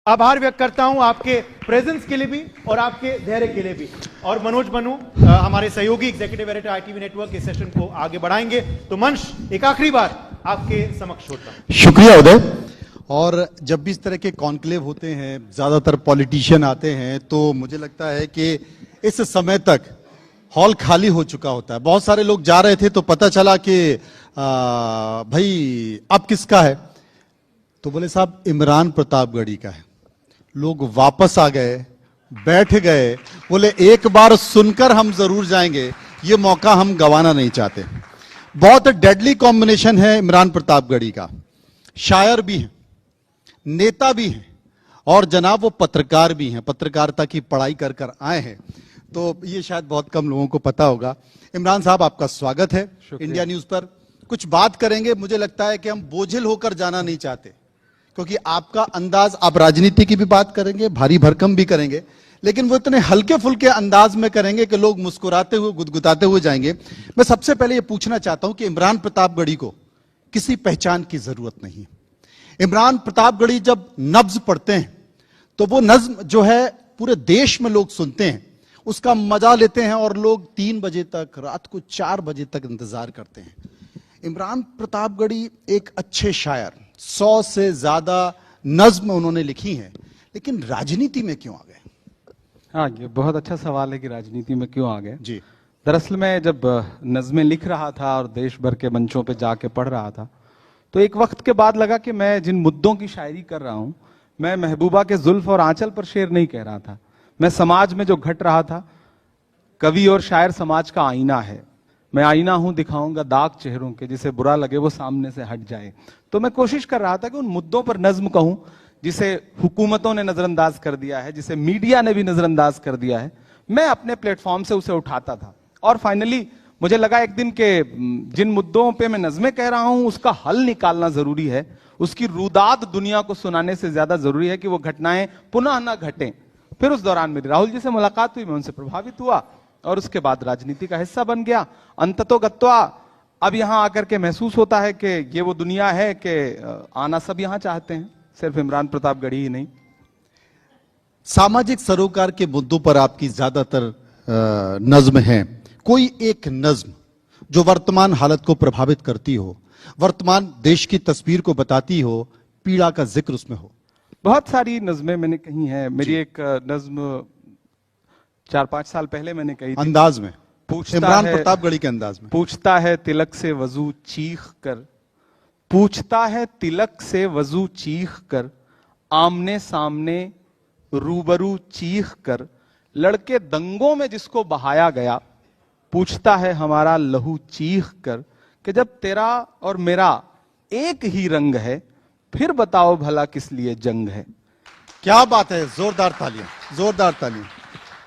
आभार व्यक्त करता हूं आपके प्रेजेंस के लिए भी और आपके धैर्य के लिए भी। और मनोज बनू हमारे सहयोगी एग्जीक्यूटिव एडिटर आईटीवी नेटवर्क इस सेशन को आगे बढ़ाएंगे, तो मंच एक आखिरी बार आपके समक्ष होता है। शुक्रिया उदय। और जब भी इस तरह के कॉन्क्लेव होते हैं, ज्यादातर पॉलिटिशियन आते हैं, तो मुझे लगता है कि इस समय तक हॉल खाली हो चुका होता है। बहुत सारे लोग जा रहे थे तो पता चला कि भाई अब किसका है, तो बोले साहब इमरान प्रतापगढ़ी का है। लोग वापस आ गए, बैठ गए, बोले एक बार सुनकर हम जरूर जाएंगे, ये मौका हम गंवाना नहीं चाहते। बहुत डेडली कॉम्बिनेशन है इमरान प्रतापगढ़ी का। शायर भी हैं, नेता भी हैं और जनाब वो पत्रकार भी हैं, पत्रकारिता की पढ़ाई कर कर आए हैं, तो ये शायद बहुत कम लोगों को पता होगा। इमरान साहब आपका स्वागत है इंडिया न्यूज पर। कुछ बात करेंगे, मुझे लगता है कि हम बोझिल होकर जाना नहीं चाहते, क्योंकि आपका अंदाज, आप राजनीति की भी बात करेंगे, भारी भरकम भी करेंगे, लेकिन वो इतने हल्के फुल्के अंदाज में करेंगे कि लोग मुस्कुराते हुए गुदगुदाते हुए जाएंगे। मैं सबसे पहले ये पूछना चाहता हूं कि इमरान प्रतापगढ़ी को किसी पहचान की जरूरत नहीं है। इमरान प्रतापगढ़ी जब नब्ज पढ़ते हैं तो वो नज्म जो है पूरे देश में लोग सुनते हैं, उसका मजा लेते हैं और लोग 3 बजे तक, रात को 4 बजे तक इंतजार करते हैं। इमरान प्रतापगढ़ी एक अच्छे शायर, 100 से ज्यादा नज्म उन्होंने लिखी हैं, लेकिन राजनीति में क्यों आ गए? हाँ, ये बहुत अच्छा सवाल है कि राजनीति में क्यों आ गए। जी, दरअसल मैं जब नज़में लिख रहा था और देश भर के मंचों पे जाके पढ़ रहा था, तो एक वक्त के बाद लगा कि मैं जिन मुद्दों की शायरी कर रहा हूं, मैं महबूबा के जुल्फ और आंचल पर शेर नहीं कह रहा था। मैं समाज में जो घट रहा था, कवि और शायर समाज का आईना है, मैं आईना हूं, दिखाऊंगा दाग चेहरों के, जिसे बुरा लगे वो सामने से हट जाए। तो मैं कोशिश कर रहा था कि उन मुद्दों पर नज्म कहूं जिसे हुकूमतों ने नजरअंदाज कर दिया है, जिसे मीडिया ने भी नजरअंदाज कर दिया है। मैं अपने प्लेटफॉर्म से उसे उठाता था और फाइनली मुझे लगा एक दिन के जिन मुद्दों पे मैं नज़में कह रहा हूं उसका हल निकालना जरूरी है। उसकी रुदाद दुनिया को सुनाने से ज्यादा जरूरी है कि वो घटनाएं पुनः ना घटें। फिर उस दौरान मेरी राहुल जी से मुलाकात हुई, मैं उनसे प्रभावित हुआ और उसके बाद राजनीति का हिस्सा बन गया। अंततोगत्वा अब यहां आकर के महसूस होता है कि ये वो दुनिया है कि आना सब यहां चाहते हैं, सिर्फ इमरान प्रतापगढ़ी ही नहीं। सामाजिक सरोकार के मुद्दों पर आपकी ज्यादातर नज्म हैं। कोई एक नज्म जो वर्तमान हालत को प्रभावित करती हो, वर्तमान देश की तस्वीर को बताती हो, पीड़ा का जिक्र उसमें हो? बहुत सारी नज़में मैंने कही हैं। मेरी एक नज्म 4-5 साल पहले मैंने कही थी, अंदाज में, इमरान है प्रतापगढ़ी के अंदाज में। पूछता है तिलक से वजू चीख कर, पूछता है तिलक से वजू चीख कर, आमने सामने रूबरू चीख कर, लड़के दंगों में जिसको बहाया गया, पूछता है हमारा लहू चीख कर, कि जब तेरा और मेरा एक ही रंग है, फिर बताओ भला किस लिए जंग है। क्या बात है, जोरदार तालियां, जोरदार तालियां।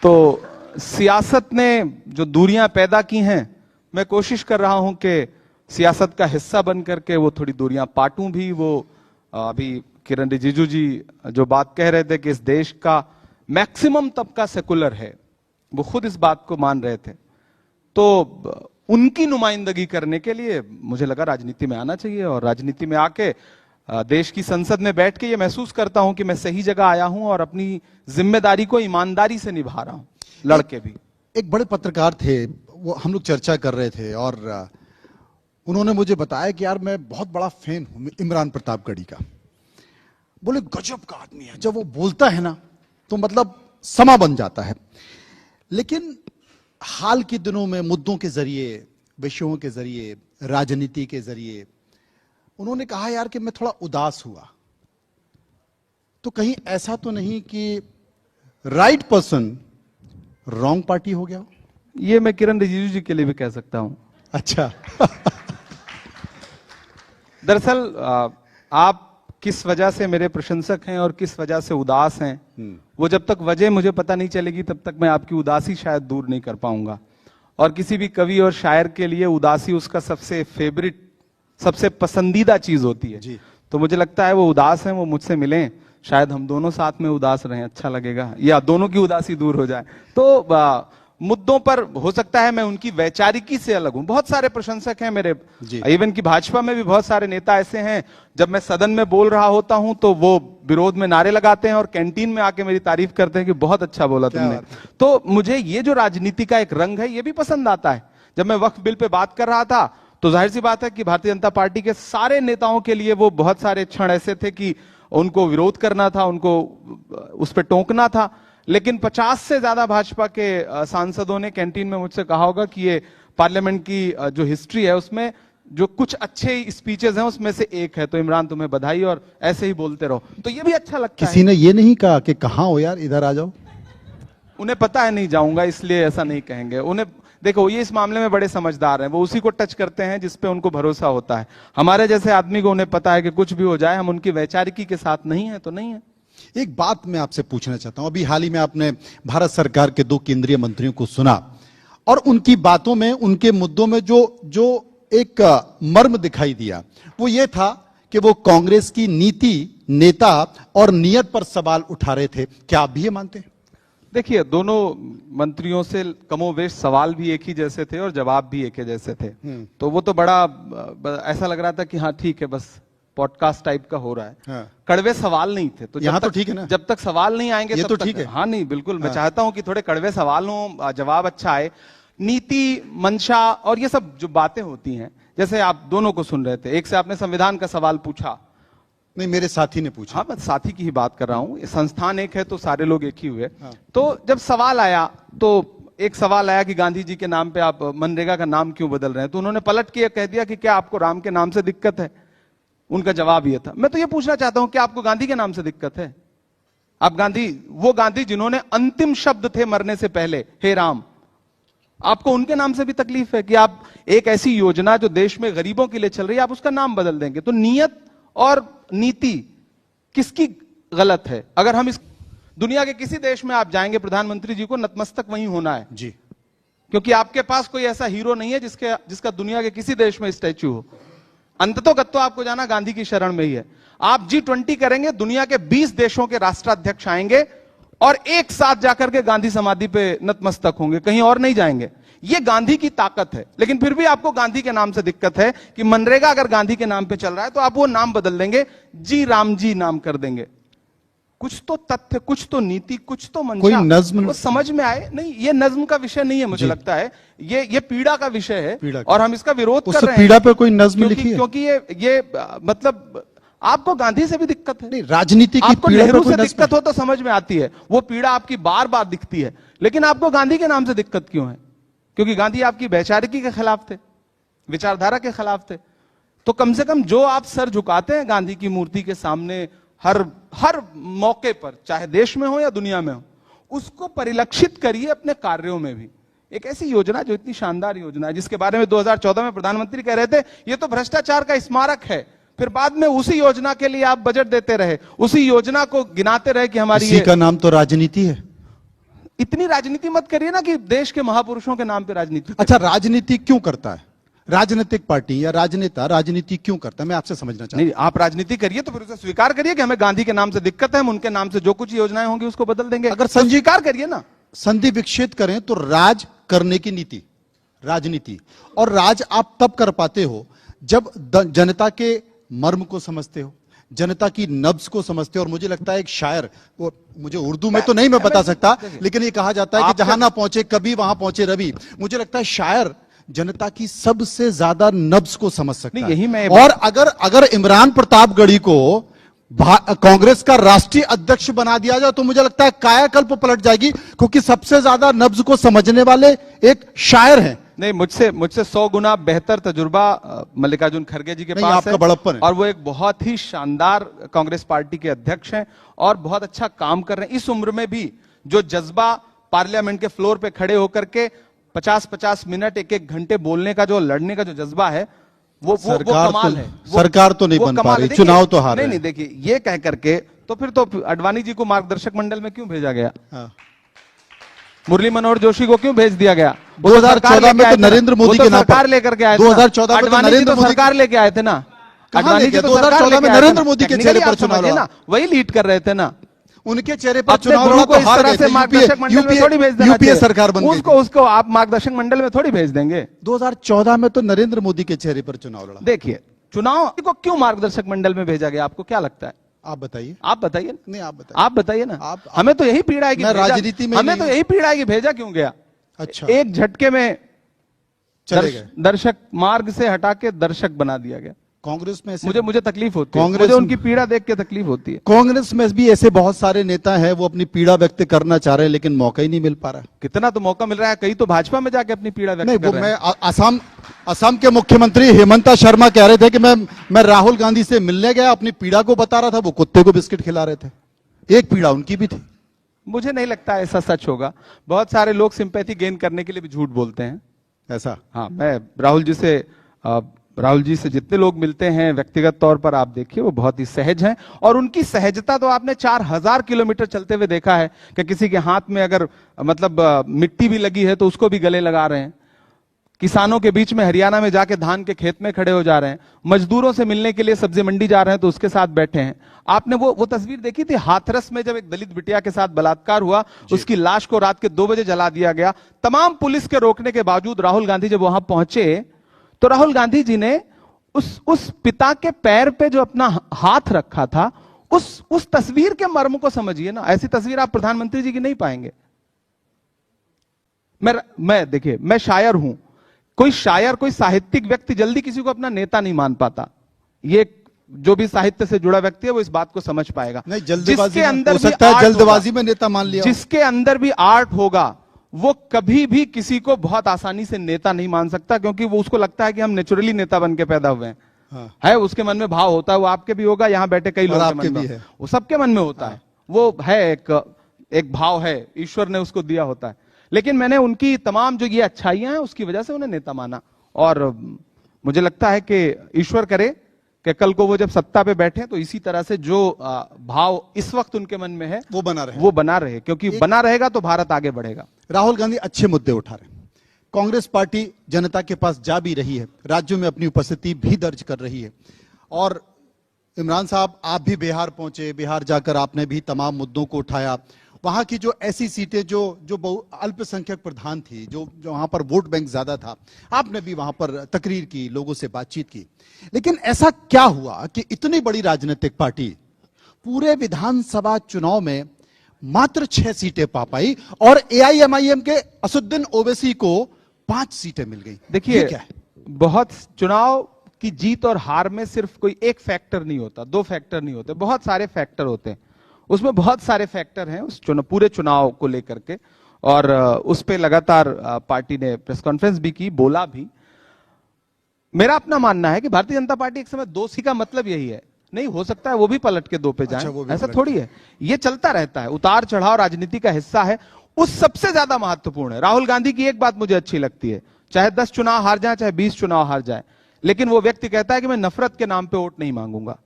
तो सियासत ने जो दूरियां पैदा की हैं, मैं कोशिश कर रहा हूं कि सियासत का हिस्सा बन करके वो थोड़ी दूरियां पाटूं भी। वो अभी किरण रिजिजू जी जो बात कह रहे थे कि इस देश का मैक्सिमम तबका सेकुलर है, वो खुद इस बात को मान रहे थे। तो उनकी नुमाइंदगी करने के लिए मुझे लगा राजनीति में आना चाहिए और राजनीति में आके देश की संसद में बैठ के ये महसूस करता हूं कि मैं सही जगह आया हूं और अपनी जिम्मेदारी को ईमानदारी से निभा रहा हूं, लड़के भी। एक बड़े पत्रकार थे, वो हम लोग चर्चा कर रहे थे और उन्होंने मुझे बताया कि यार मैं बहुत बड़ा फैन हूं इमरान प्रतापगढ़ी का। बोले गजब का आदमी है, जब वो बोलता है ना तो मतलब समा बन जाता है। लेकिन हाल के दिनों में मुद्दों के जरिए, विषयों के जरिए, राजनीति के जरिए उन्होंने कहा यार कि मैं थोड़ा उदास हुआ। तो कहीं ऐसा तो नहीं कि राइट पर्सन रॉन्ग पार्टी हो गया हो? ये मैं किरण रिजिजू जी के लिए भी कह सकता हूं। अच्छा। दरअसल आप किस वजह से मेरे प्रशंसक हैं और किस वजह से उदास हैं, वो जब तक वजह मुझे पता नहीं चलेगी तब तक मैं आपकी उदासी शायद दूर नहीं कर पाऊंगा। और किसी भी कवि और शायर के लिए उदासी उसका सबसे फेवरेट, सबसे पसंदीदा चीज होती है जी। तो मुझे लगता है वो उदास हैं, वो मुझसे मिलें, शायद हम दोनों साथ में उदास रहें, अच्छा लगेगा, या दोनों की उदासी दूर हो जाए। तो मुद्दों पर हो सकता है मैं उनकी वैचारिकी से अलग हूं। बहुत सारे प्रशंसक हैं मेरे, इवन की भाजपा में भी बहुत सारे नेता ऐसे हैं, जब मैं सदन में बोल रहा होता हूं तो वो विरोध में नारे लगाते हैं और कैंटीन में आके मेरी तारीफ करते हैं कि बहुत अच्छा बोला तुमने। तो मुझे ये जो राजनीति का एक रंग है ये भी पसंद आता है। जब मैं वक्फ बिल पे बात कर रहा था तो जाहिर सी बात है कि भारतीय जनता पार्टी के सारे नेताओं के लिए वो बहुत सारे क्षण ऐसे थे कि उनको विरोध करना था, उनको उस पर टोकना था। लेकिन 50 से ज्यादा भाजपा के सांसदों ने कैंटीन में मुझसे कहा होगा कि ये पार्लियामेंट की जो हिस्ट्री है उसमें जो कुछ अच्छे स्पीचेस हैं उसमें से एक है। तो इमरान तुम्हें बधाई, और ऐसे ही बोलते रहो। तो ये भी अच्छा लगता है। किसी ने ये नहीं कहा कि कहां हो यार, इधर आ जाओ? उन्हें पता है नहीं जाऊंगा, इसलिए ऐसा नहीं कहेंगे। उन्हें देखो, ये इस मामले में बड़े समझदार हैं, वो उसी को टच करते हैं जिस पे उनको भरोसा होता है। हमारे जैसे आदमी को उन्हें पता है कि कुछ भी हो जाए हम उनकी वैचारिकी के साथ नहीं है तो नहीं है। एक बात मैं आपसे पूछना चाहता हूं, अभी हाल ही में आपने भारत सरकार के 2 केंद्रीय मंत्रियों को सुना और उनकी बातों में, उनके मुद्दों में जो एक मर्म दिखाई दिया वो ये था कि वो कांग्रेस की नीति, नेता और नियत पर सवाल उठा रहे थे। क्या आप भी ये मानते हैं? देखिए, दोनों मंत्रियों से कमोवेश सवाल भी एक ही जैसे थे और जवाब भी एक ही जैसे थे। तो वो तो बड़ा ऐसा लग रहा था कि हाँ ठीक है, बस पॉडकास्ट टाइप का हो रहा है। हाँ। कड़वे सवाल नहीं थे। तो यहाँ तो ठीक है ना, जब तक सवाल नहीं आएंगे ये तब तो तक ठीक है। हाँ नहीं, बिल्कुल मैं चाहता हूं कि थोड़े कड़वे सवाल हों, जवाब अच्छा आए। नीति, मंशा और ये सब जो बातें होती हैं, जैसे आप दोनों को सुन रहे थे, एक से आपने संविधान का सवाल पूछा। नहीं, मेरे साथी ने पूछा। हाँ, मैं साथी की ही बात कर रहा हूं। ये संस्थान एक है तो सारे लोग एक ही हुए। तो जब सवाल आया तो एक सवाल आया कि गांधी जी के नाम पे आप मनरेगा का नाम क्यों बदल रहे हैं? तो उन्होंने पलट के कह दिया कि क्या आपको राम के नाम से दिक्कत है? उनका जवाब ये था। मैं तो ये पूछना चाहता हूं कि आपको गांधी के नाम से दिक्कत है? आप गांधी, वो गांधी जिन्होंने अंतिम शब्द थे मरने से पहले, हे राम, आपको उनके नाम से भी तकलीफ है कि आप एक ऐसी योजना जो देश में गरीबों के लिए चल रही है आप उसका नाम बदल देंगे? तो नियत और नीति किसकी गलत है? अगर हम इस दुनिया के किसी देश में आप जाएंगे, प्रधानमंत्री जी को नतमस्तक वहीं होना है जी, क्योंकि आपके पास कोई ऐसा हीरो नहीं है जिसका दुनिया के किसी देश में स्टैच्यू हो। अंततोगत्तो आपको जाना गांधी की शरण में ही है। आप G20 करेंगे, दुनिया के 20 देशों के राष्ट्राध्यक्ष आएंगे और एक साथ जाकर के गांधी समाधि पे नतमस्तक होंगे, कहीं और नहीं जाएंगे। ये गांधी की ताकत है। लेकिन फिर भी आपको गांधी के नाम से दिक्कत है कि मनरेगा अगर गांधी के नाम पे चल रहा है तो आप वो नाम बदल देंगे, जी राम जी नाम कर देंगे। कुछ तो तथ्य, कुछ तो नीति, कुछ तो मंशा, कोई नज्म वो समझ में आए। नहीं, ये नज्म का विषय नहीं है, मुझे लगता है ये पीड़ा का विषय है और हम इसका विरोध कर रहे हैं। पीड़ा पे कोई नज्म लिखी है? क्योंकि ये मतलब आपको गांधी से भी दिक्कत है। नहीं, राजनीति की आपको पीड़ा नेहरू पे कोई से नज्म दिक्कत हो तो समझ में आती है, वो पीड़ा आपकी बार बार दिखती है। लेकिन आपको गांधी के नाम से दिक्कत क्यों है? क्योंकि गांधी आपकी वैचारिकी के खिलाफ थे, विचारधारा के खिलाफ थे। तो कम से कम जो आप सर झुकाते हैं गांधी की मूर्ति के सामने हर मौके पर, चाहे देश में हो या दुनिया में हो, उसको परिलक्षित करिए अपने कार्यों में भी। एक ऐसी योजना जो इतनी शानदार योजना है, जिसके बारे में 2014 में प्रधानमंत्री कह रहे थे ये तो भ्रष्टाचार का स्मारक है, फिर बाद में उसी योजना के लिए आप बजट देते रहे, उसी योजना को गिनाते रहे कि हमारी इसी का नाम तो राजनीति है। इतनी राजनीति मत करिए ना कि देश के महापुरुषों के नाम पे राजनीति। अच्छा, राजनीति क्यों करता है राजनीतिक पार्टी या राजनेता? राजनीति क्यों करता है, मैं आपसे समझना चाहता हूं। नहीं, आप राजनीति करिए तो फिर उसे स्वीकार करिए कि हमें गांधी के नाम से दिक्कत है, हम उनके नाम से जो कुछ योजनाएं होंगी उसको बदल देंगे। अगर तो स्वीकार करिए ना। संधि विच्छेद करें तो राज करने की नीति, राजनीति, और राज आप तब कर पाते हो जब जनता के मर्म को समझते हो, जनता की नब्ज को समझते हो। और मुझे लगता है एक शायर, वो मुझे उर्दू में तो नहीं मैं बता सकता, लेकिन ये कहा जाता है कि जहां ना पहुंचे कभी वहां पहुंचे रवि। मुझे लगता है शायर जनता की सबसे ज्यादा नब्ज को समझ सकता है। यही मैं और अगर इमरान प्रतापगढ़ी को कांग्रेस का राष्ट्रीय अध्यक्ष बना दिया जाए तो मुझे लगता है कायाकल्प पलट जाएगी, क्योंकि सबसे ज्यादा नब्ज को समझने वाले एक शायर हैं। नहीं, मुझसे 100 गुना बेहतर तजुर्बा मल्लिकार्जुन खड़गे जी के पास आपका बड़प्पन है। और वो एक बहुत ही शानदार कांग्रेस पार्टी के अध्यक्ष हैं और बहुत अच्छा काम कर रहे हैं। इस उम्र में भी जो जज्बा पार्लियामेंट के फ्लोर पे खड़े होकर के 50-50 मिनट, 1-1 घंटे बोलने का, जो लड़ने का जो जज्बा है, वो कमाल है। सरकार तो नहीं बन पा रही, चुनाव तो हार रहे हैं। नहीं, देखिए, ये कह करके तो फिर तो अडवाणी जी को मार्गदर्शक मंडल में क्यों भेजा गया? मुरली मनोहर जोशी को क्यों भेज दिया गया? 2014 में तो नरेंद्र मोदी के नाम सरकार लेकर के आए थे। 2014 में नरेंद्र मोदी सरकार लेके आए थे ना। अडवाणी जी 2014 में नरेंद्र मोदी के चेहरे पर चुनाव लड़ा, वही लीड कर रहे थे ना। उनके चेहरे पर अपने चुनाव गुरु लड़ा को तो इस हार तरह गए से थे। मार्गदर्शक मंडल में थोड़ी भेज देना यूपीए चाहिए। सरकार बन गई उसको उसको आप मार्गदर्शक मंडल में थोड़ी भेज देंगे। 2014 में तो नरेंद्र मोदी के चेहरे पर चुनाव लड़ा। देखिए, चुनाव को क्यों मार्गदर्शक मंडल में भेजा गया, आपको क्या लगता है? आप बताइए। आप बताइए ना। नहीं, आप बताइए। आप बताइए ना। आप- हमें तो यही पीड़ा है कि मैं भेजा- राजनीति में हमें नहीं तो हूं। यही पीड़ा है कि भेजा क्यों गया। अच्छा। एक झटके में चले गए। दर्शक मार्ग से हटा के दर्शक बना दिया गया। कांग्रेस में ऐसे मुझे तकलीफ होती है, कांग्रेस मुझे उनकी पीड़ा देख के तकलीफ होती है। कांग्रेस में भी ऐसे बहुत सारे नेता हैं, वो अपनी पीड़ा व्यक्त करना चाह रहे हैं लेकिन मौका ही नहीं मिल पा रहा। कितना तो मौका मिल रहा है, कई तो भाजपा में जाके अपनी पीड़ा व्यक्त नहीं, कर वो रहे मैं हैं। असम के मुख्यमंत्री हेमंता शर्मा कह रहे थे कि मैं राहुल गांधी से मिलने गया, अपनी पीड़ा को बता रहा था, वो कुत्ते को बिस्किट खिला रहे थे। एक पीड़ा उनकी भी थी। मुझे नहीं लगता ऐसा सच होगा। बहुत सारे लोग सिंपैथी गेन करने के लिए भी झूठ बोलते हैं। ऐसा? हाँ, मैं राहुल जी से जितने लोग मिलते हैं व्यक्तिगत तौर पर, आप देखिए वो बहुत ही सहज हैं। और उनकी सहजता तो आपने 4000 किलोमीटर चलते हुए देखा है कि किसी के हाथ में अगर मतलब मिट्टी भी लगी है तो उसको भी गले लगा रहे हैं। किसानों के बीच में हरियाणा में जाके धान के खेत में खड़े हो जा रहे हैं। मजदूरों से मिलने के लिए सब्जी मंडी जा रहे हैं तो उसके साथ बैठे हैं। आपने वो तस्वीर देखी थी हाथरस में, जब एक दलित बिटिया के साथ बलात्कार हुआ, उसकी लाश को रात के 2 बजे जला दिया गया। तमाम पुलिस के रोकने के बावजूद राहुल गांधी जब वहां पहुंचे तो राहुल गांधी जी ने उस पिता के पैर पे जो अपना हाथ रखा था, उस तस्वीर के मर्म को समझिए ना। ऐसी तस्वीर आप प्रधानमंत्री जी की नहीं पाएंगे। देखिए, मैं शायर हूं। कोई शायर, कोई साहित्यिक व्यक्ति जल्दी किसी को अपना नेता नहीं मान पाता। ये जो भी साहित्य से जुड़ा व्यक्ति है वो इस बात को समझ पाएगा। नहीं, जल्दबाजी जिसके अंदर हो भी सकता है आर्ट जल्दबाजी होगा, में नेता मान लिया। जिसके अंदर भी आर्ट होगा वो कभी भी किसी को बहुत आसानी से नेता नहीं मान सकता, क्योंकि वो उसको लगता है कि हम नेचुरली नेता बन के पैदा हुए हैं। हाँ। है उसके मन में भाव होता है, वो आपके भी होगा, यहां बैठे कई लोगों के मन में, है। वो सबके मन में होता है। वो है एक भाव है, ईश्वर ने उसको दिया होता है। लेकिन मैंने उनकी तमाम जो ये अच्छाइयां हैं उसकी वजह से उन्हें नेता माना। और मुझे लगता है कि ईश्वर करे कि कल को वो जब सत्ता पे बैठे तो इसी तरह से जो भाव इस वक्त उनके मन में है वो बना रहे, क्योंकि बना रहेगा तो भारत आगे बढ़ेगा। राहुल गांधी अच्छे मुद्दे उठा रहे हैं। कांग्रेस पार्टी जनता के पास जा भी रही है, राज्यों में अपनी उपस्थिति भी दर्ज कर रही है। और इमरान साहब, आप भी बिहार पहुंचे, बिहार जाकर आपने भी तमाम मुद्दों को उठाया। वहां की जो ऐसी सीटें जो अल्पसंख्यक प्रधान थी, जो वहां पर वोट बैंक ज्यादा था, आपने भी वहां पर तकरीर की, लोगों से बातचीत की। लेकिन ऐसा क्या हुआ कि इतनी बड़ी राजनीतिक पार्टी पूरे विधानसभा चुनाव में मात्र 6 सीटें पा पाई और एआईएमआईएम के असुद्दीन ओवैसी को 5 सीटें मिल गई? देखिए, क्या है? बहुत चुनाव की जीत और हार में सिर्फ कोई एक फैक्टर नहीं होता, 2 फैक्टर नहीं होते, बहुत सारे फैक्टर होते हैं। उसमें बहुत सारे फैक्टर हैं उस पूरे चुनाव को लेकर के। और उस पे लगातार पार्टी ने प्रेस कॉन्फ्रेंस भी की, बोला भी। मेरा अपना मानना है कि भारतीय जनता पार्टी एक समय 2 सी का मतलब यही है। नहीं हो सकता है वो भी पलट के 2 पे जाए, ऐसा थोड़ी है। ये चलता रहता है, उतार चढ़ाव राजनीति का हिस्सा है। उस सबसे ज्यादा महत्वपूर्ण है राहुल गांधी की एक बात मुझे अच्छी लगती है, चाहे 10 चुनाव हार जाए, चाहे 20 चुनाव हार जाए, लेकिन वो व्यक्ति कहता है कि मैं नफरत के नाम पे वोट नहीं मांगूंगा।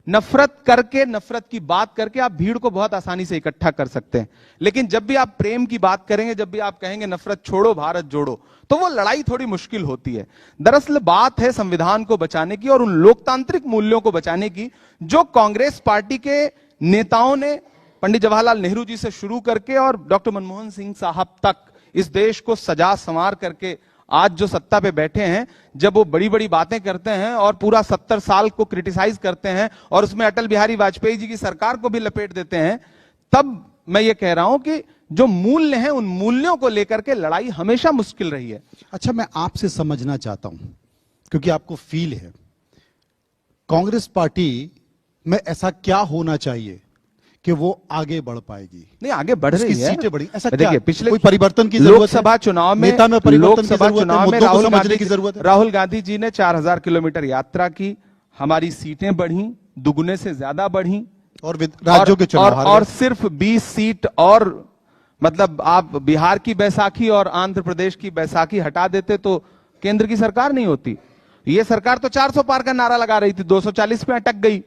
नफरत करके, नफरत की बात करके आप भीड़ को बहुत आसानी से इकट्ठा कर सकते हैं, लेकिन जब भी आप प्रेम की बात करेंगे, जब भी आप कहेंगे नफरत छोड़ो भारत जोड़ो, तो वो लड़ाई थोड़ी मुश्किल होती है। दरअसल बात है संविधान को बचाने की और उन लोकतांत्रिक मूल्यों को बचाने की जो कांग्रेस पार्टी के नेताओं ने पंडित जवाहरलाल नेहरू जी से शुरू करके और डॉक्टर मनमोहन सिंह साहब तक इस देश को सजा संवार करके आज जो सत्ता पे बैठे हैं, जब वो बड़ी बड़ी बातें करते हैं और पूरा 70 साल को क्रिटिसाइज करते हैं और उसमें अटल बिहारी वाजपेयी जी की सरकार को भी लपेट देते हैं, तब मैं ये कह रहा हूं कि जो मूल्य हैं उन मूल्यों को लेकर के लड़ाई हमेशा मुश्किल रही है। अच्छा, मैं आपसे समझना चाहता हूं, क्योंकि आपको फील है, कांग्रेस पार्टी में ऐसा क्या होना चाहिए कि वो आगे बढ़ पाएगी? नहीं, आगे बढ़ रही है, सीटें बढ़ी, ऐसा देखिए, क्या? पिछले कोई परिवर्तन की जरूरत है? लोकसभा चुनाव में, नेता में परिवर्तन की लोकसभा जरूरत है, चुनाव में मुद्दों को राहुल समझने गांधी की जरूरत है। राहुल गांधी जी ने 4000 किलोमीटर यात्रा की, हमारी सीटें बढ़ी, दुगने से ज्यादा बढ़ी और राज्यों के चुनाव हार और गए। सिर्फ 20 सीट और, मतलब आप बिहार की बैसाखी और आंध्र प्रदेश की बैसाखी हटा देते तो केंद्र की सरकार नहीं होती। ये सरकार तो 400 पार का नारा लगा रही थी, 240 पे अटक गई।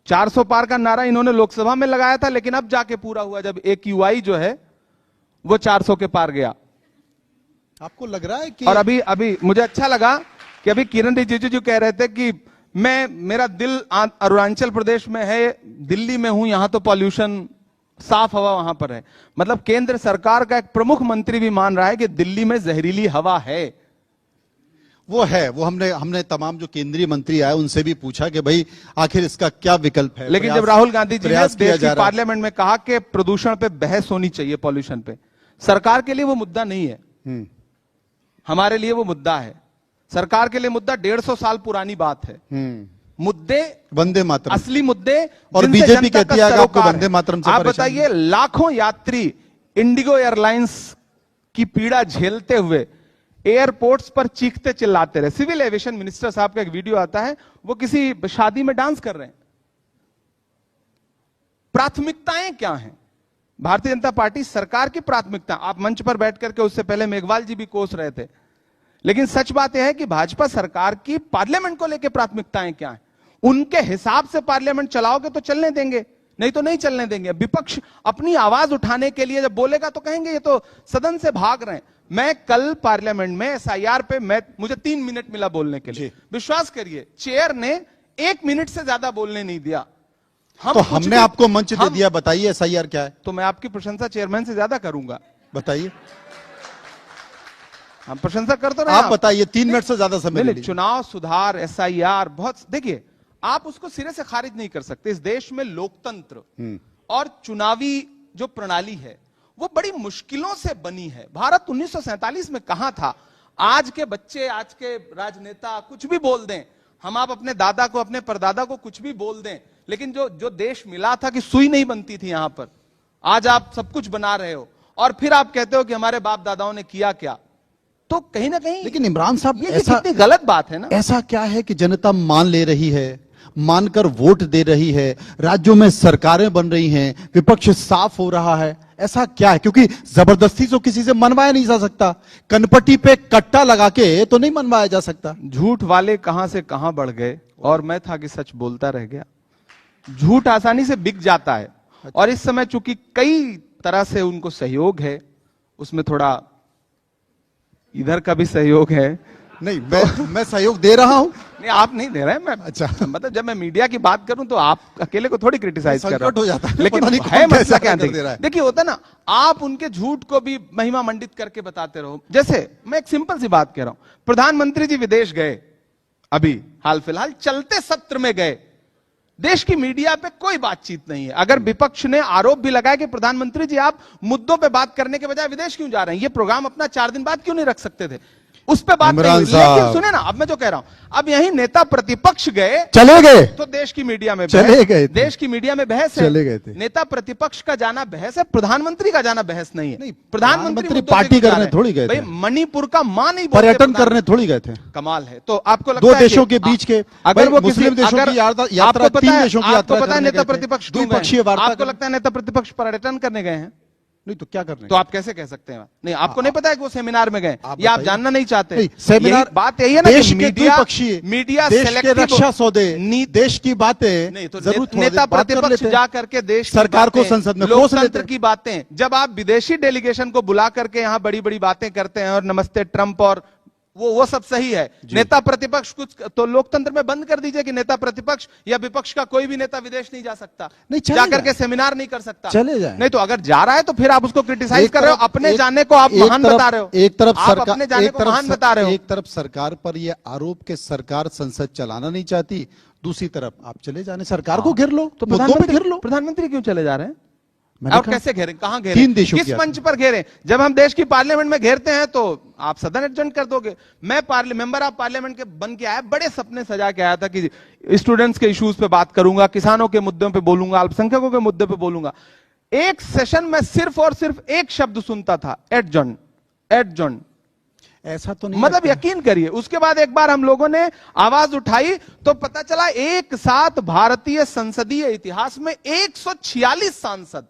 400 पार का नारा इन्होंने लोकसभा में लगाया था, लेकिन अब जाके पूरा हुआ जब AQI जो है वो 400 के पार गया। आपको लग रहा है कि, और अभी मुझे अच्छा लगा कि अभी किरण रिजिजू जी कह रहे थे कि मेरा दिल अरुणाचल प्रदेश में है, दिल्ली में हूं, यहां तो पॉल्यूशन साफ हवा वहां पर है। मतलब केंद्र सरकार का एक प्रमुख मंत्री भी मान रहा है कि दिल्ली में जहरीली हवा है। वो है, वो हमने तमाम जो केंद्रीय मंत्री आए उनसे भी पूछा कि भाई आखिर इसका क्या विकल्प है। लेकिन जब राहुल गांधी जी ने प्रयास किया देश जा की रहा है। पार्लियामेंट में कहा कि प्रदूषण पे बहस होनी चाहिए, पॉल्यूशन पे, सरकार के लिए वो मुद्दा नहीं है, हमारे लिए वो मुद्दा है। सरकार के लिए मुद्दा 150 साल पुरानी बात है। मुद्दे वंदे मातरम, असली मुद्दे, और जिनसे बीजेपी जनता कहती का है कि आपको सरोकार वंदे मातरम से आप परेशानी बताइए, लाखों यात्री इंडिगो एयरलाइंस की पीड़ा झेलते हुए एयरपोर्ट्स पर चीखते चिल्लाते रहे। सिविल एविएशन मिनिस्टर साहब का एक वीडियो आता है, वो किसी शादी में डांस कर रहे हैं। प्राथमिकताएं क्या हैं? भारतीय जनता पार्टी सरकार की प्राथमिकता, आप मंच पर बैठ करके, उससे पहले मेघवाल जी भी कोस रहे थे, लेकिन सच बात यह है कि भाजपा सरकार की पार्लियामेंट को लेकर प्राथमिकताएं क्या हैं? उनके हिसाब से पार्लियामेंट चलाओगे तो चलने देंगे, नहीं तो नहीं चलने देंगे। विपक्ष अपनी आवाज उठाने के लिए जब बोलेगा तो कहेंगे ये तो सदन से भाग रहे हैं। मैं कल पार्लियामेंट में एसआईआर पे मुझे 3 मिनट मिला बोलने के लिए, विश्वास करिए चेयर ने 1 मिनट से ज्यादा बोलने नहीं दिया। तो हमने आपको मंच दे दिया, बताइए एसआईआर क्या है? तो मैं आपकी प्रशंसा चेयरमैन से ज्यादा करूंगा, बताइए। हम प्रशंसा कर तो रहे आप बताइए, 3 मिनट से ज्यादा समय ले नहीं, लीजिए। चुनाव सुधार, एसआईआर, बहुत, देखिए आप उसको सिरे से खारिज नहीं कर सकते। इस देश में लोकतंत्र और चुनावी जो प्रणाली है वो बड़ी मुश्किलों से बनी है। भारत 1947 में कहां था? आज के बच्चे, आज के राजनेता कुछ भी बोल दें, हम आप अपने दादा को, अपने परदादा को कुछ भी बोल दें, लेकिन जो देश मिला था कि सुई नहीं बनती थी यहां पर, आज आप सब कुछ बना रहे हो और फिर आप कहते हो कि हमारे बाप दादाओं ने किया क्या। तो कहीं ना कहीं, लेकिन इमरान साहब, ये ऐसा कितनी गलत बात है ना। ऐसा क्या है कि जनता मान ले रही है, मानकर वोट दे रही है, राज्यों में सरकारें बन रही हैं, विपक्ष साफ हो रहा है, ऐसा क्या है? क्योंकि जबरदस्ती तो किसी से मनवाया नहीं जा सकता, कनपट्टी पे कट्टा लगा के तो नहीं मनवाया जा सकता। झूठ वाले कहां से कहां बढ़ गए और मैं था कि सच बोलता रह गया। झूठ आसानी से बिक जाता है और इस समय चूंकि कई तरह से उनको सहयोग है, उसमें थोड़ा इधर का भी सहयोग है। नहीं, मैं सहयोग दे रहा हूं। नहीं, आप नहीं दे रहे हैं। मैं, अच्छा, मतलब जब मैं मीडिया की बात करूं तो आप अकेले को थोड़ी क्रिटिसाइज कर रहा संकट हो जाता है, लेकिन पता नहीं है कौन मसला कैसा क्या कर दे रहा है। देखिए, होता ना, आप उनके झूठ को भी महिमा मंडित करके बताते रहो। जैसे मैं एक सिंपल सी बात कह रहा हूं, प्रधानमंत्री जी विदेश गए, अभी हाल फिलहाल चलते सत्र में गए, देश की मीडिया पे कोई बातचीत नहीं है। अगर विपक्ष ने आरोप भी लगाया कि प्रधानमंत्री जी आप मुद्दों पे बात करने के बजाय विदेश क्यों जा रहे हैं, ये प्रोग्राम अपना 4 दिन बाद क्यों नहीं रख सकते थे, उस पे बात नहीं हुई। लेकिन सुने ना, अब मैं जो कह रहा हूं, अब यही नेता प्रतिपक्ष गए, चले गए तो देश की मीडिया में चले गए थे। देश की मीडिया में बहस है। चले गए थे। नेता प्रतिपक्ष का जाना बहस है, प्रधानमंत्री का जाना बहस नहीं है। नहीं, प्रधानमंत्री प्रधानमंत्री मुद्दों से पार्टी क्यों जा करने रहे हैं? थोड़ी गए थे। भाई मणिपुर का मां नहीं बोलते, पर्यटन करने थोड़ी गए थे। कमाल है। तो आपको लगता दो है देशों कि के बीच के, अगर वो मुस्लिम किसी, देशों अगर की यात्रा, आपको पता 3 है, देशों की आपको यात्रा पता है करने नेता गए थे। प्रतिपक्ष क्यों गए? द्विपक्षीय वार्ता आपको लगता है नेता प्रतिपक्ष पर्यटन करने गए हैं? नहीं तो क्या करने? तो आप कैसे कह सकते हैं? नहीं, आपको नहीं पता है कि वो सेमिनार में गए, या आप बताइए। जानना नहीं चाहते? नहीं, सेमिनार, बात यही है ना देश कि के मीडिया, द्विपक्षीय, मीडिया देश के सेलेक्टिव रक्षा सौदे, देश की बातें नहीं, तो जरूर थोड़ा नेता बात कर प्रतिपक्ष लेते हैं। जा करके देश की सरकार को बातें, संसद में कोस लेते लोकतंत्र हैं। की बातें, जब आप विदेशी डेलीगेशन को बुला करके यहां बड़ी बड़ी बातें करते हैं और नमस्ते ट्रंप और वो सब सही है, नेता प्रतिपक्ष कुछ तो लोकतंत्र में बंद कर दीजिए कि नेता प्रतिपक्ष या विपक्ष का कोई भी नेता विदेश नहीं जा सकता, नहीं, चले जाकर जाए। के सेमिनार नहीं कर सकता, चले जाए। नहीं तो अगर जा रहा है तो फिर आप उसको क्रिटिसाइज कर रहे हो, अपने जाने को आप महान बता रहे हो। एक तरफ आप सरकार, अपने जाने को महान बता रहे हो। एक तरफ सरकार पर यह आरोप के सरकार संसद चलाना नहीं चाहती, दूसरी तरफ आप चले जाने, सरकार को घेर लो, तो मुद्दों पे घेर लो। प्रधानमंत्री क्यों चले जा रहे हैं? मैंने और कहा, कैसे घेरें, कहां घेरें, 3 देशों किस की मंच पर घेरें? जब हम देश की पार्लियामेंट में घेरते हैं तो आप सदन एडजर्न कर दोगे। मैं मेंबर ऑफ पार्लियामेंट के बन के आया, बड़े सपने सजा के आया था कि स्टूडेंट्स के इश्यूज पे बात करूंगा, किसानों के मुद्दों पे बोलूंगा, अल्पसंख्यकों के मुद्दे पे बोलूंगा। एक सेशन में सिर्फ और सिर्फ एक शब्द सुनता था, एडजर्न, एडजर्न। ऐसा तो नहीं, मतलब यकीन करिए, उसके बाद एक बार हम लोगों ने आवाज उठाई तो पता चला एक साथ भारतीय संसदीय इतिहास में 146 सांसद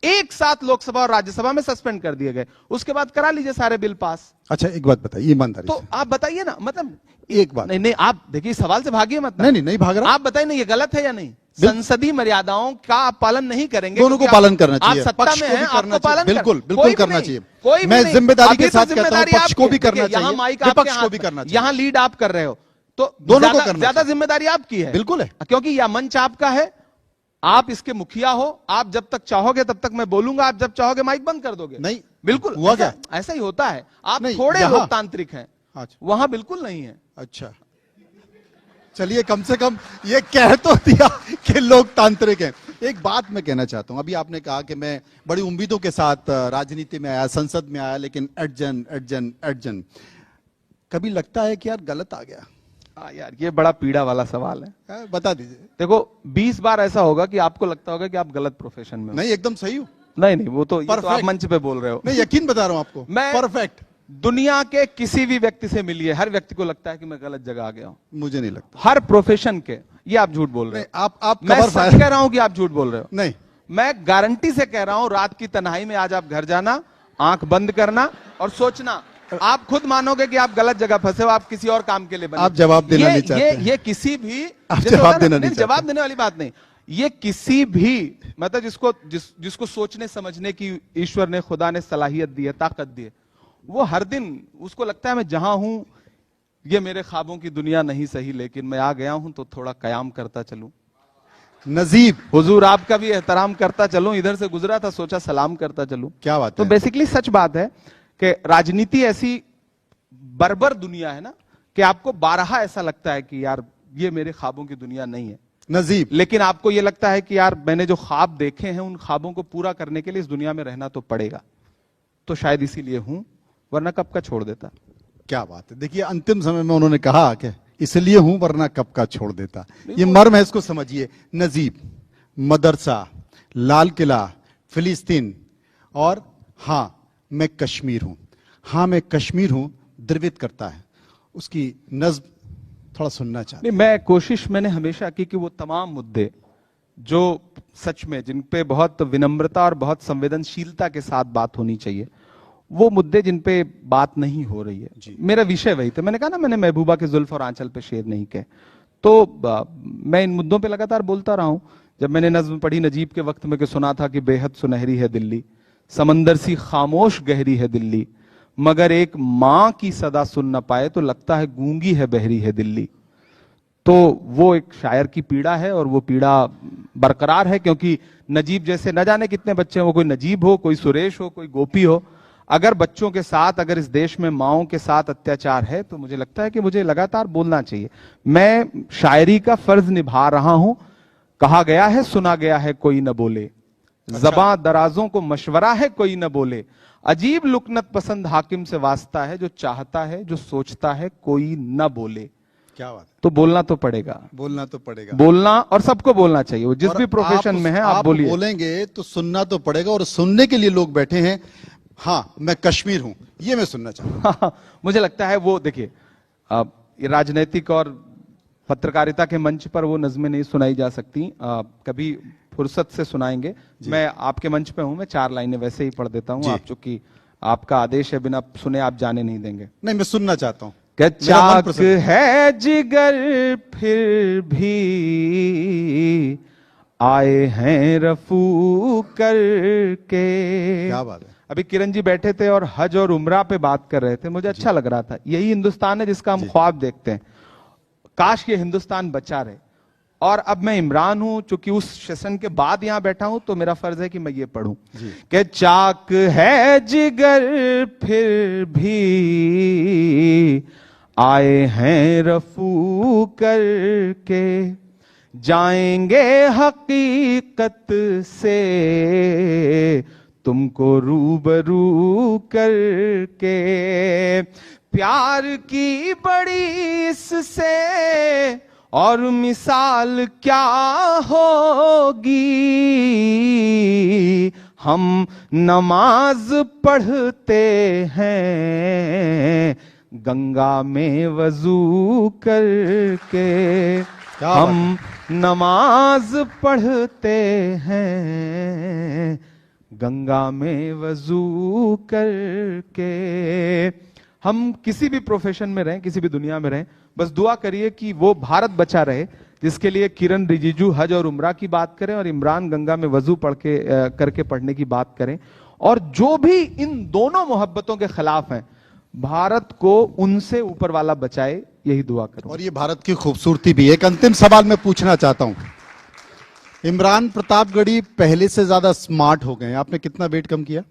एक साथ लोकसभा और राज्यसभा में सस्पेंड कर दिए गए। उसके बाद करा लीजिए सारे बिल पास। अच्छा एक बात बताइए ईमानदारी तो से। आप बताइए ना, मतलब एक बात, नहीं, आप देखिए, सवाल से भागिए मत ना। नहीं भाग रहा, आप बताइए ना, ये गलत है या नहीं? संसदीय मर्यादाओं का आप पालन नहीं करेंगे, दोनों को क्योंकि पालन करना चाहिए, आप सत्ता पक्ष में को हैं, भी करना आपको पालन चाहिए, बिल्कुल कोई बिल्कुल भी करना नहीं, चाहिए। कोई भी मैं नहीं। जिम्मेदारी अभी के तो साथ कहता हूं, जिम्मेदारी पक्ष को भी आपकी है। करना देखिए, यहाँ चाहिए, माइक आपके विपक्ष को हाथ भी में, करना चाहिए, यहाँ लीड आप कर रहे हो, तो दोनों को करना ज्यादा चाहिए। जिम्मेदारी आपकी है। बिल्कुल है, क्योंकि यह मंच आपका है, आप इसके मुखिया हो, आप जब तक चाहोगे तब तक मैं बोलूंगा, आप जब चाहोगे माइक बंद कर दोगे। नहीं, बिल्कुल हुआ क्या? ऐसा ही होता है। आप नहीं, थोड़े यहाँ- लोकतांत्रिक हैं, अच्छा। वहां बिल्कुल नहीं है। अच्छा, चलिए कम से कम ये कह तो दिया कि लोकतांत्रिक है। एक बात मैं कहना चाहता हूं, अभी आपने कहा कि मैं बड़ी उम्मीदों के साथ राजनीति में आया, संसद में आया, लेकिन अर्जन कभी लगता है कि यार गलत आ गया? यार ये बड़ा पीड़ा वाला सवाल है। बता दीजिए। देखो 20 बार ऐसा होगा कि आपको लगता होगा कि आप गलत प्रोफेशन में हो। नहीं, एकदम सही हूं। नहीं, वो तो ये तो आप Perfect। मंच पे बोल रहे हो। नहीं, यकीन बता रहा हूं आपको, मैं परफेक्ट। दुनिया के किसी भी व्यक्ति से मिलिए, हर व्यक्ति को लगता है कि मैं गलत जगह आ गया हूं। मुझे नहीं लगता। हर प्रोफेशन के। ये आप झूठ बोल रहे नहीं, हो। आप मैं कवर सच फायर कह रहा हूं कि आप झूठ बोल रहे हो। नहीं, मैं गारंटी से कह रहा हूं, रात की तन्हाई में आज आप घर जाना, आंख बंद करना और सोचना, आप खुद मानोगे कि आप गलत जगह फंसे हो, आप किसी और काम के लिए बने। आप जवाब देना नहीं चाहते हैं। ये किसी भी आप जैसे जवाब होता है देना ना, नहीं जवाब चाहते। देने वाली बात नहीं। ये किसी भी मतलब जिसको सोचने समझने की ईश्वर ने, खुदा ने सलाहियत दी है, ताकत दी है, वो हर दिन उसको लगता है मैं जहां हूं ये मेरे ख्वाबों की दुनिया नहीं सही, लेकिन मैं आ गया हूं तो थोड़ा कयाम करता चलूं, नजीब हुजूर आपका भी एहतराम करता चलूं, इधर से गुजरा था सोचा सलाम करता चलूं। क्या बात तो है? बेसिकली सच बात है कि राजनीति ऐसी बर्बर दुनिया है ना कि आपको बारहा ऐसा लगता है कि यार ये मेरे ख्वाबों की दुनिया नहीं है, नजीब, लेकिन आपको ये लगता है कि यार मैंने जो ख्वाब देखे हैं उन ख्वाबों को पूरा करने के लिए इस दुनिया में रहना तो पड़ेगा, तो शायद इसीलिए हूं, वरना कब का छोड़ देता। क्या बात है। देखिए अंतिम समय में उन्होंने कहा कि इसलिए हूं वरना कब का छोड़ देता। ये मर्म है, इसको समझिए। नजीब, मदरसा, लाल किला, फिलिस्तीन और हाँ मैं कश्मीर हूं। हाँ मैं कश्मीर हूं द्रवित करता है, उसकी नज्म थोड़ा सुनना चाहते। नहीं, मैं कोशिश मैंने हमेशा की कि वो तमाम मुद्दे जो सच में जिन पे बहुत विनम्रता और बहुत संवेदनशीलता के साथ बात होनी चाहिए, वो मुद्दे जिन पे बात नहीं हो रही है, मेरा विषय वही था। मैंने कहा ना, मैंने महबूबा के जुल्फ और आंचल पे शेर नहीं कहे, तो मैं इन मुद्दों पे लगातार बोलता रहा हूं। जब मैंने नज्म पढ़ी नजीब के वक्त में कि सुना था कि बेहद सुनहरी है दिल्ली, समंदर सी खामोश गहरी है दिल्ली, मगर एक मां की सदा सुन न पाए तो लगता है गूंगी है बहरी है दिल्ली। तो वो एक शायर की पीड़ा है और वो पीड़ा बरकरार है, क्योंकि नजीब जैसे न जाने कितने बच्चे हैं, वो कोई नजीब हो, कोई सुरेश हो, कोई गोपी हो, अगर बच्चों के साथ, अगर इस देश में माओं के साथ अत्याचार है तो मुझे लगता है कि मुझे लगातार बोलना चाहिए। मैं शायरी का फर्ज निभा रहा हूं। कहा गया है सुना गया है कोई न बोले, ज़बां दराजों को मशवरा है कोई न बोले, अजीब लुकनत पसंद हाकिम से वास्ता है, जो चाहता है जो सोचता है कोई न बोले। क्या बात है। तो बोलना तो पड़ेगा, बोलना तो पड़ेगा, बोलना, और सबको बोलना चाहिए, वो जिस और भी प्रोफेशन में है आप बोलिए। बोलेंगे तो सुनना तो पड़ेगा, और सुनने के लिए लोग बैठे हैं। हाँ मैं कश्मीर हूं, ये मैं सुनना चाहता हूं। मुझे लगता है वो देखिए, ये राजनीतिक और पत्रकारिता के मंच पर वो नज़में नहीं सुनाई जा सकती, कभी फुर्सत से सुनाएंगे। मैं आपके मंच पे हूं, मैं 4 लाइनें वैसे ही पढ़ देता हूं, आप चूंकि आपका आदेश है, बिना सुने आप जाने नहीं देंगे। नहीं, मैं सुनना चाहता हूं। कि मेरा मन चाक प्रसन्न है जिगर फिर भी आए हैं रफू करके। क्या बात है। अभी किरण जी बैठे थे और हज और उम्रा पे बात कर रहे थे, मुझे अच्छा लग रहा था। यही हिंदुस्तान है जिसका हम ख्वाब देखते हैं। काश ये हिंदुस्तान बचा रहे। और अब मैं इमरान हूं, चूंकि उस सेशन के बाद यहां बैठा हूं, तो मेरा फर्ज है कि मैं ये पढ़ूं कि चाक है जिगर फिर भी आए हैं रफू करके, जाएंगे हकीकत से तुमको रूबरू करके, प्यार की बड़ी इससे और मिसाल क्या होगी, हम नमाज पढ़ते हैं गंगा में वजू करके, हम नमाज पढ़ते हैं गंगा में वजू करके। हम किसी भी प्रोफेशन में रहें, किसी भी दुनिया में रहें, बस दुआ करिए कि वो भारत बचा रहे जिसके लिए किरण रिजिजू हज और उम्रा की बात करें और इमरान गंगा में वजू करके पढ़ने की बात करें। और जो भी इन दोनों मोहब्बतों के खिलाफ हैं, भारत को उनसे ऊपर वाला बचाए, यही दुआ करूं। और ये भारत की खूबसूरती भी। एक अंतिम सवाल मैं पूछना चाहता हूं, इमरान प्रतापगढ़ी पहले से ज्यादा स्मार्ट हो गए हैं। आपने कितना वेट कम किया?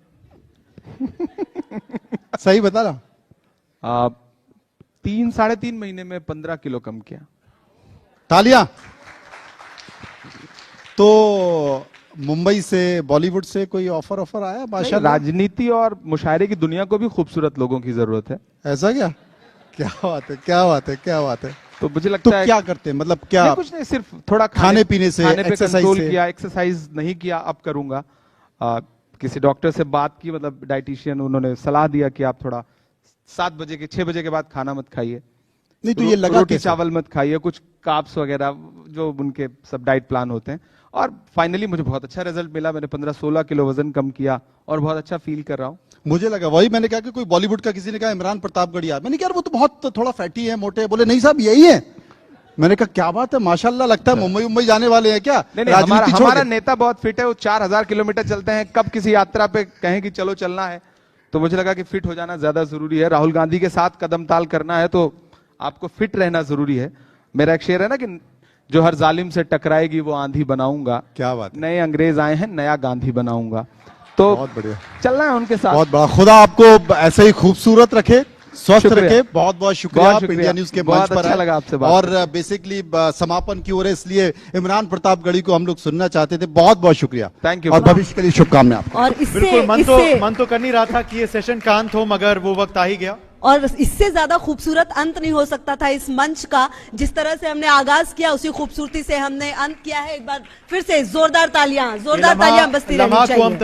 सही बता रहा? 3-3.5 महीने में 15 किलो कम किया। तालियां। तो मुंबई से, बॉलीवुड से कोई ऑफर आया? माशाल्लाह। राजनीति और मुशायरे की दुनिया को भी खूबसूरत लोगों की जरूरत है। ऐसा क्या? क्या बात है, क्या बात है, क्या बात है। तो मुझे तो लगता है क्या करते हैं, मतलब क्या? नहीं, कुछ नहीं, सिर्फ थोड़ा खाने पीने से, खाने पे एक्सरसाइज कंट्रोल से? किया, एक्सरसाइज नहीं किया, अब करूंगा। किसी डॉक्टर से बात की, मतलब डाइटिशियन, उन्होंने सलाह दिया कि आप थोड़ा 7 बजे के 6 बजे के बाद खाना मत खाइए, नहीं तो ये लगा रोटी कैसे? चावल मत खाइए, कुछ कार्ब्स वगैरह जो उनके सब डाइट प्लान होते हैं। और फाइनली मुझे बहुत अच्छा रिजल्ट मिला, मैंने 15-16 किलो वजन कम किया और बहुत अच्छा फील कर रहा हूँ। मुझे लगा, वही मैंने कहा कि कोई बॉलीवुड का किसी ने कहा इमरान प्रतापगढ़ी यार, मैंने कहा यार वो तो बहुत थोड़ा फैटी है, मोटे है। बोले नहीं साहब यही है। मैंने कहा क्या बात है, माशाल्लाह, लगता है मुंबई जाने वाले हैं क्या? नहीं, हमारा नेता बहुत फिट है, वो 4000 किलोमीटर चलते हैं। कब किसी यात्रा पे कहें कि चलो चलना है, तो मुझे लगा कि फिट हो जाना ज्यादा जरूरी है। राहुल गांधी के साथ कदम ताल करना है तो आपको फिट रहना जरूरी है। मेरा एक शेर है ना कि जो हर जालिम से टकराएगी वो आंधी बनाऊंगा। क्या बात है। नए अंग्रेज आए हैं, नया गांधी बनाऊंगा। तो बहुत बढ़िया, चलना है उनके साथ। बहुत बड़ा। खुदा आपको ऐसे ही खूबसूरत रखे, स्वस्थ शुक्रिया। रखे। बहुत बहुत शुक्रिया, बहुत आप शुक्रिया। इंडिया न्यूज के बहुत मंच पर अच्छा आए। लगा आपसे बात और बेसिकली समापन की ओर है, इसलिए इमरान प्रतापगढ़ी को हम लोग सुनना चाहते थे। बहुत बहुत शुक्रिया। Thank you। और भविष्य के लिए शुभकामनाएं आपको। और इससे बिल्कुल, इससे मन तो कर नहीं रहा था कि ये सेशन का अंत हो, मगर वो वक्त आ ही गया। और इससे ज्यादा खूबसूरत अंत नहीं हो सकता था इस मंच का। जिस तरह से हमने आगाज किया उसी खूबसूरती से हमने अंत किया है। एक बार फिर से जोरदार तालियां बजती रहनी लम्हा को चाहिए। हम